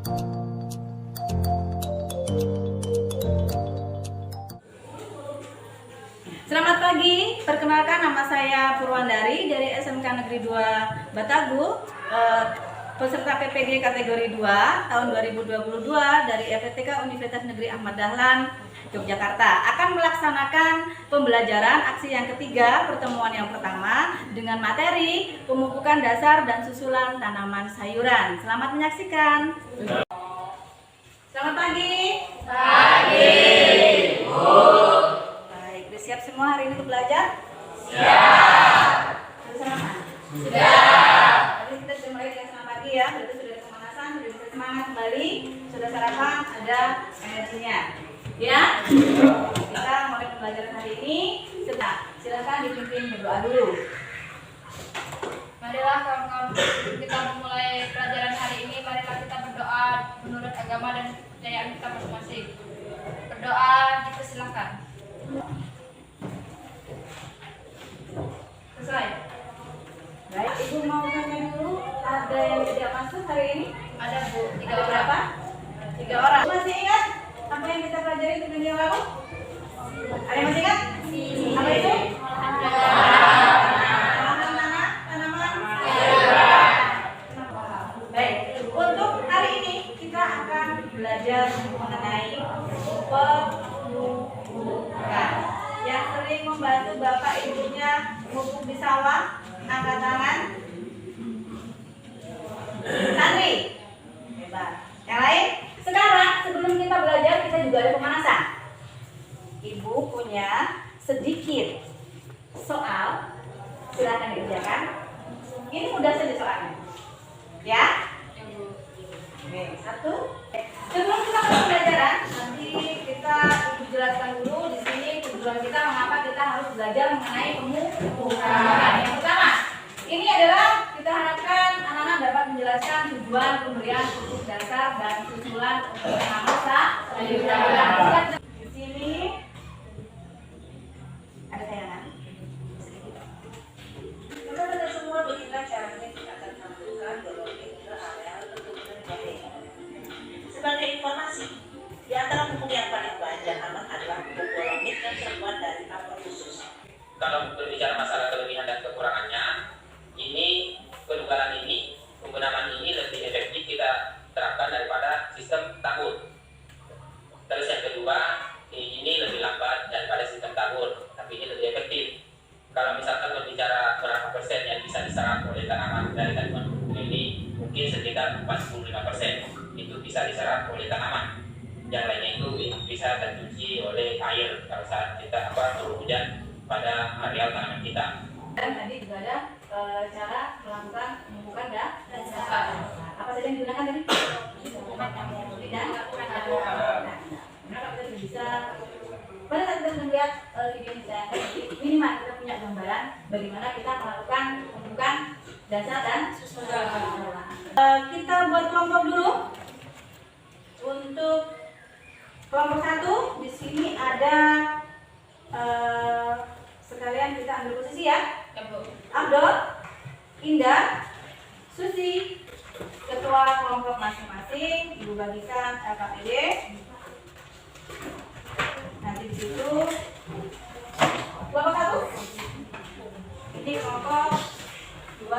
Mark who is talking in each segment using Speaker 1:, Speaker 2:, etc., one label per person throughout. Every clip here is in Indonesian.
Speaker 1: Selamat pagi, perkenalkan nama saya Purwandari dari SMK Negeri 2 Batagu, peserta PPG kategori 2 tahun 2022 dari FPTK Universitas Negeri Ahmad Dahlan, Yogyakarta, akan melaksanakan pembelajaran aksi yang ketiga pertemuan yang pertama dengan materi pemupukan dasar dan susulan tanaman sayuran. Selamat menyaksikan. Selamat pagi. Pagi. Baik, siap semua hari ini untuk belajar? Siap. Sudah sama? Sudah. Tadi kita sudah mulai dengan senam pagi ya, berarti sudah ada pemanasan, sudah bisa semangat kembali, sudah sarapan, ada energinya. Ya, kita mulai pembelajaran hari ini. Silakan dipimpin berdoa dulu.
Speaker 2: Marilah kawan-kawan, kita memulai pelajaran hari ini. Marilah kita berdoa menurut agama dan kepercayaan kita masing-masing. Berdoa, dipersilakan.
Speaker 1: Selesai. Baik, Ibu mau tanya dulu, ada yang tidak masuk hari ini?
Speaker 2: Ada Bu,
Speaker 1: Ada berapa? 3 orang. Masih ingat apa yang kita pelajari di minggu yang lalu? Ada yang masih ingat? Apa itu? Tanaman. Baik, untuk hari ini kita akan belajar mengenai pemupukan. Yang sering membantu bapak ibunya memupuk di sawah, angkat tangan. Santri. Hebat. Yang lain? Sekarang sebelum kita belajar kita juga ada pemanasan. Ibu punya sedikit soal, silakan dikerjakan. Ini mudah saja soalnya. Ya? Oke, 1. Sebelum kita ke pembelajaran, nanti kita jelaskan dulu di sini tujuan kita mengapa kita harus belajar mengenai pemupukan. Yang pertama, ini adalah kita harapkan anak-anak dapat menjelaskan tujuan pemberian pupuk dasar dan susulan untuk tanaman sayuran. Di sini ada tayangan.
Speaker 3: Kita semua beginilah caranya kita akan sambungkan biologi ke areal perkebunan jahe. Sebagai informasi, di antara pupuk yang paling baik dan aman adalah pupuk dolomit yang terbuat dari kapur khusus.
Speaker 4: Kalau berbicara masalah kelebihan dan kekurangannya, ini penukaran ini, penggunaan ini lebih efektif kita terapkan daripada sistem tabur. Terus yang kedua, ini lebih lambat daripada sistem tabur, tapi ini lebih efektif. Kalau misalkan berbicara berapa persen yang bisa diserap oleh tanaman dari tanaman pupuk ini, mungkin sekitar 45% itu bisa diserap oleh tanaman. Yang lainnya itu bisa tercuci oleh air kalau saat kita turun hujan pada areal tanaman kita.
Speaker 1: Dan tadi juga ada cara melakukan pemupukan dasar. Apa saja yang digunakan tadi? Dan kita bisa pada saat kita melihat video ini minimal kita punya gambaran bagaimana kita melakukan pemupukan dasar dan susulan. Kita buat kelompok dulu. Untuk kelompok 1 di sini ada sekalian kita ambil posisi ya. Abdul, Indah, Susi, ketua kelompok masing-masing, Ibu bagikan LKPD. Nanti di situ kelompok 1. Ini kelompok 2.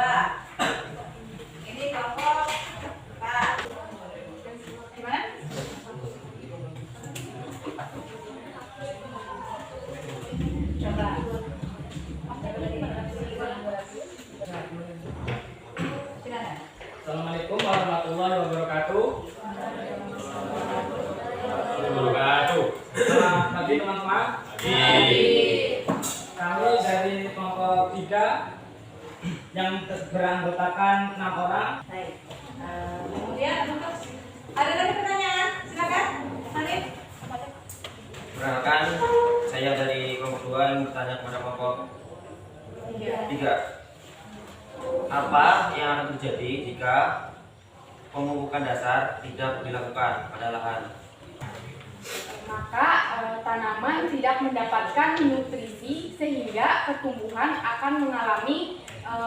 Speaker 1: Ini kelompok 4. Gimana? Coba.
Speaker 5: Assalamualaikum warahmatullahi wabarakatuh. Selamat pagi teman-teman. Kami dari kelompok 3 yang beranggotakan 6 orang.
Speaker 1: Baik. Kemudian untuk ada lagi pertanyaan? Silakan. Hanif.
Speaker 6: Perkenalkan, saya dari kelompok 2 yang bertanya kepada kelompok 3. Apa yang akan terjadi jika pemupukan dasar tidak dilakukan pada lahan?
Speaker 2: Maka tanaman tidak mendapatkan nutrisi sehingga pertumbuhan akan mengalami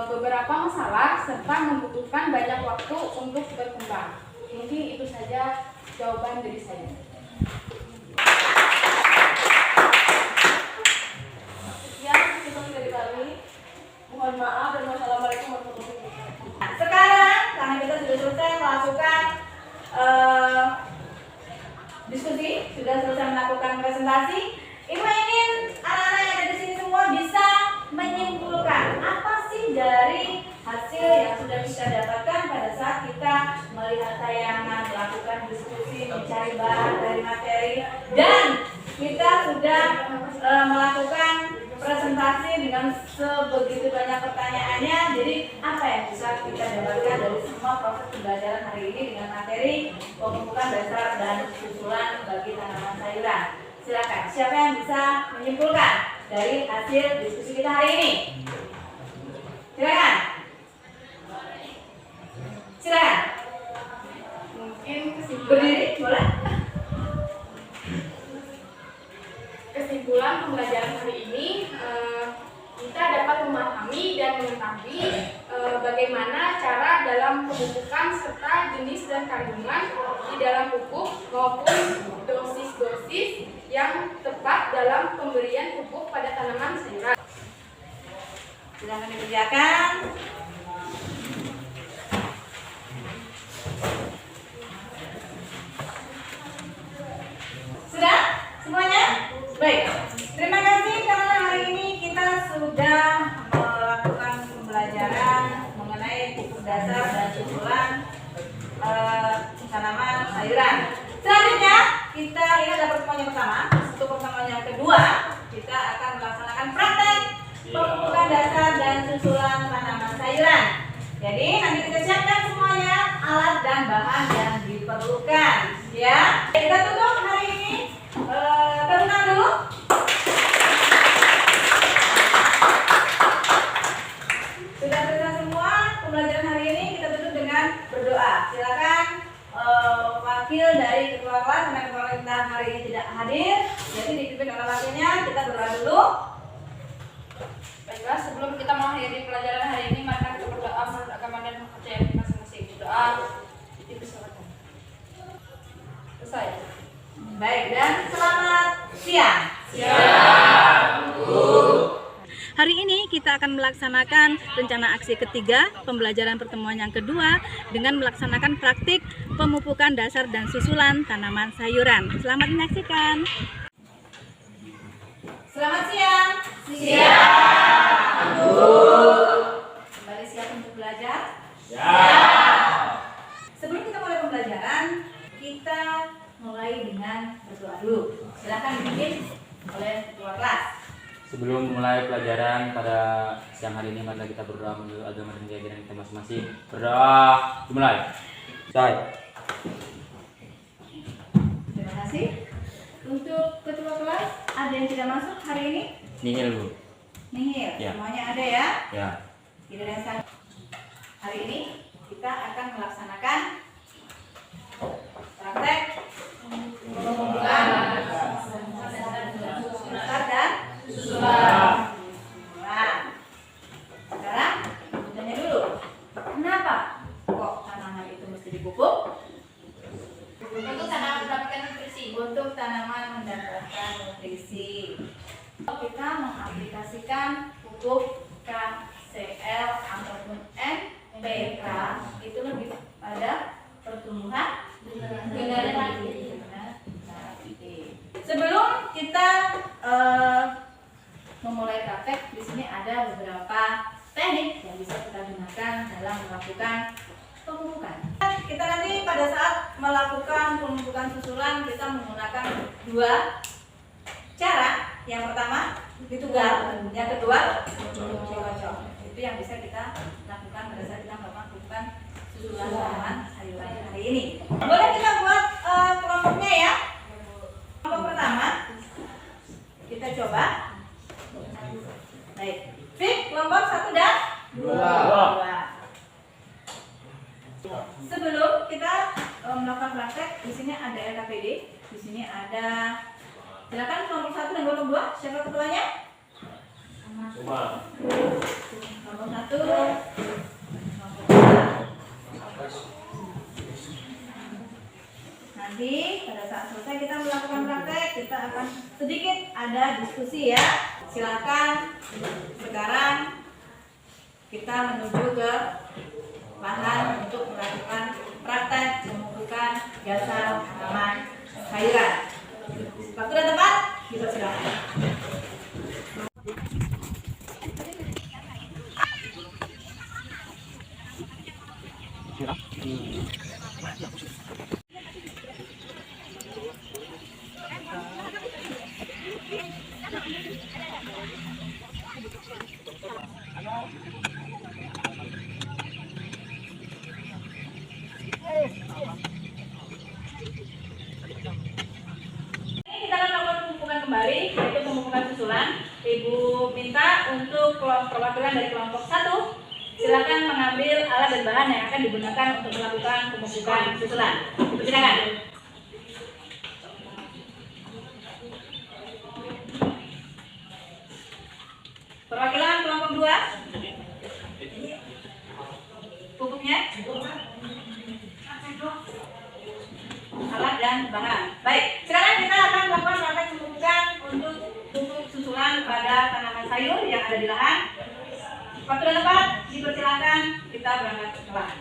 Speaker 2: beberapa masalah serta membutuhkan banyak waktu untuk berkembang. Mungkin itu saja. saja jawaban dari saya.
Speaker 3: Sekian diskusi dari kami. Mohon maaf dan wassalamualaikum warahmatullahi wabarakatuh.
Speaker 1: Nah, sekarang karena kita sudah selesai melakukan diskusi, sudah selesai melakukan presentasi, Ibu ingin anak-anak yang ada di sini semua bisa menyimpulkan apa sih dari hasil yang sudah kita dapatkan pada saat kita melihat tayangan, melakukan diskusi, mencari bahan dari materi, dan kita sudah melakukan presentasi dengan sebegitu banyak pertanyaannya. Jadi apa yang bisa kita dapatkan dari semua proses pembelajaran hari ini dengan materi pemupukan dasar dan susulan bagi tanaman sayuran? Silakan, siapa yang bisa menyimpulkan dari hasil diskusi kita hari ini? Silakan. Silakan.
Speaker 2: Mungkin
Speaker 1: Berdiri, boleh?
Speaker 2: kesimpulan pembelajaran hari ini kita dapat memahami dan mengetahui bagaimana cara dalam pemupukan serta jenis dan kandungan di dalam pupuk maupun dosis-dosis yang tepat dalam pemberian pupuk pada tanaman sayuran.
Speaker 1: Silakan dikerjakan. Sudah? Semuanya? Baik. Terima kasih karena hari ini kita sudah melakukan pembelajaran mengenai pupuk dasar dan susulan tanaman sayuran. Selanjutnya kita ini adalah pertemuan yang pertama. Untuk pertemuan yang kedua kita akan melaksanakan praktek pemupukan dasar dan susulan tanaman sayuran. Jadi nanti kita siapkan semuanya alat dan bahan yang diperlukan, ya. Kita tutup hari ini. Tenang dulu. Sudah selesai semua pembelajaran hari ini. Kita tutup dengan berdoa. Silakan wakil dari ketua kelas karena ketua kita hari ini tidak hadir, jadi dipimpin oleh wakilnya. Kita berdoa dulu.
Speaker 2: Baiklah, sebelum kita mengakhiri pelajaran hari ini, mari kita berdoa menurut agama dan kepercayaan masing-masing. Doa dipersilakan. Selesai.
Speaker 1: Baik, dan selamat siang. Hari ini kita akan melaksanakan rencana aksi ketiga pembelajaran pertemuan yang kedua dengan melaksanakan praktik pemupukan dasar dan susulan tanaman sayuran. Selamat menyaksikan. Selamat siang. Kembali siap untuk belajar? Sebelum kita mulai pembelajaran, kita mulai dengan berdoa dulu. Silakan dipimpin oleh ketua kelas.
Speaker 7: Sebelum mulai pelajaran pada siang hari ini, mari kita berdoa menurut agama dan keyakinan kita masing-masing. Berdoa dimulai. Saya.
Speaker 1: Terima kasih. Untuk ketua kelas, ada yang tidak masuk hari ini?
Speaker 7: Nihil, Bu.
Speaker 1: Nihil,
Speaker 7: Ya.
Speaker 1: semuanya ada ya?
Speaker 7: Ya.
Speaker 1: Tidak ada yang salah. Hari ini kita akan melaksanakan praktek pembukaan dasar dan susulan. Sekarang tanya dulu, kenapa kok tanaman itu mesti dipupuk?
Speaker 2: Untuk tanaman mendapatkan nutrisi.
Speaker 1: Untuk tanaman mendapatkan nutrisi. Kita mengaplikasikan pupuk KCL ataupun NPK itu lebih pada pertumbuhan generasi. Sebelum kita memulai praktek, di sini ada beberapa teknik yang bisa kita gunakan dalam melakukan pemupukan. Kita nanti pada saat melakukan pemupukan susulan kita menggunakan dua cara. Yang pertama ditugal, yang kedua dicocok. Itu yang bisa kita lakukan pada saat kita melakukan pemupukan susulan tanaman sayuran hari ini. Boleh kita buat kelompoknya ya. Kelompok pertama kita coba. Baik. Fik, kelompok 1 dan 2. Sebelum kita melakukan praktek, di sini ada LKPD, di sini ada. Silakan kelompok 1 dan kelompok 2. Siapa ketuanya? Kelompok 1. Kelompok 2. Nanti pada saat selesai kita melakukan praktek, kita akan sedikit ada diskusi ya. Silakan sekarang kita menuju ke lahan untuk melakukan praktek pemupukan dasar tanaman sayuran. Waktu dan tempat dipersilakan. Kita akan melakukan pemupukan kembali, yaitu pemupukan susulan. Ibu minta untuk perwakilan dari kelompok 1 silakan mengambil alat dan bahan yang akan digunakan untuk melakukan pemupukan susulan. Silakan. Perwakilan kelompok 2. Pupuknya. Alat dan bahan. Baik, sekarang kita akan melakukan praktek pemupukan untuk pupuk susulan pada tanaman sayur yang ada di lahan. Waktu dan tempat dipersilakan, kita berangkat ke lahan.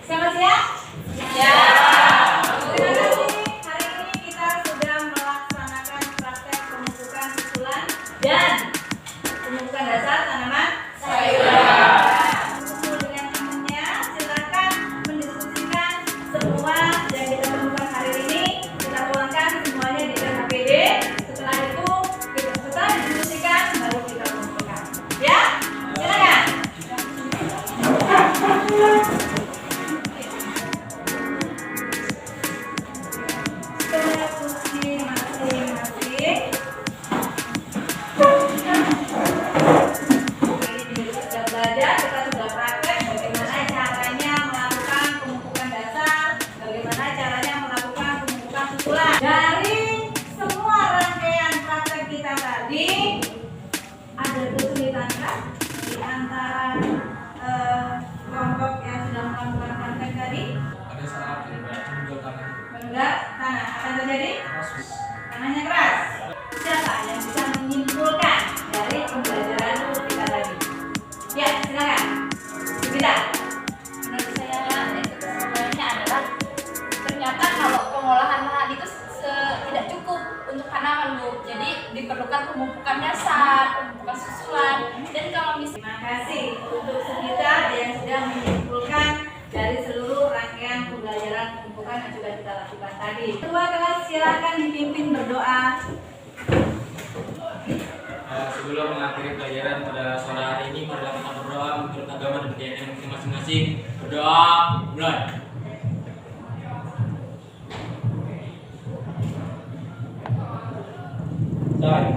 Speaker 1: Selamat siang. Ya. Terima kasih. Hari ini kita sudah melaksanakan praktek pemupukan susulan dan pemupukan dasar tanaman sayuran. Sesuai dengan temannya, silakan mendiskusikan semua yang kita temukan hari ini. Kita tuangkan semuanya di dalam HPD. Setelah itu, setelah didiskusikan, baru kita pemupukan. Ya, silakan. Kursi masing-masing. Ini sudah belajar, kita sudah praktek bagaimana caranya melakukan pemupukan dasar, bagaimana caranya melakukan pemupukan susulan. Dari semua rangkaian praktek kita tadi, ada kesulitan kan di antara kelompok yang sudah melakukan praktek tadi?
Speaker 5: Ada salah menunggu tanah.
Speaker 1: Menunggak tanah akan terjadi tanahnya keras. Siapa yang bisa menyimpulkan dari pembelajaran kita tadi? Ya, silakan. Bisa.
Speaker 8: Menurut saya itu kesimpulannya adalah ternyata kalau pengolahan lahan itu tidak cukup untuk tanaman, Bu. Jadi diperlukan pemupukan dasar, pemupukan susulan, dan kalau misalnya
Speaker 1: Terima kasih untuk sekitar yang sudah menyimpulkan dari seluruh rangkaian pembelajaran pemupukan yang sudah kita lakukan tadi. Ketua kelas silakan dipimpin berdoa.
Speaker 7: Sebelum mengakhiri pelajaran pada sore hari ini, mari kita berdoa menurut agama dan keyakinan masing-masing. Berdoa, mulai.
Speaker 1: Baik.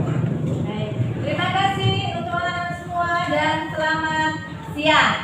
Speaker 1: Terima kasih untuk anak-anak semua dan selamat siang.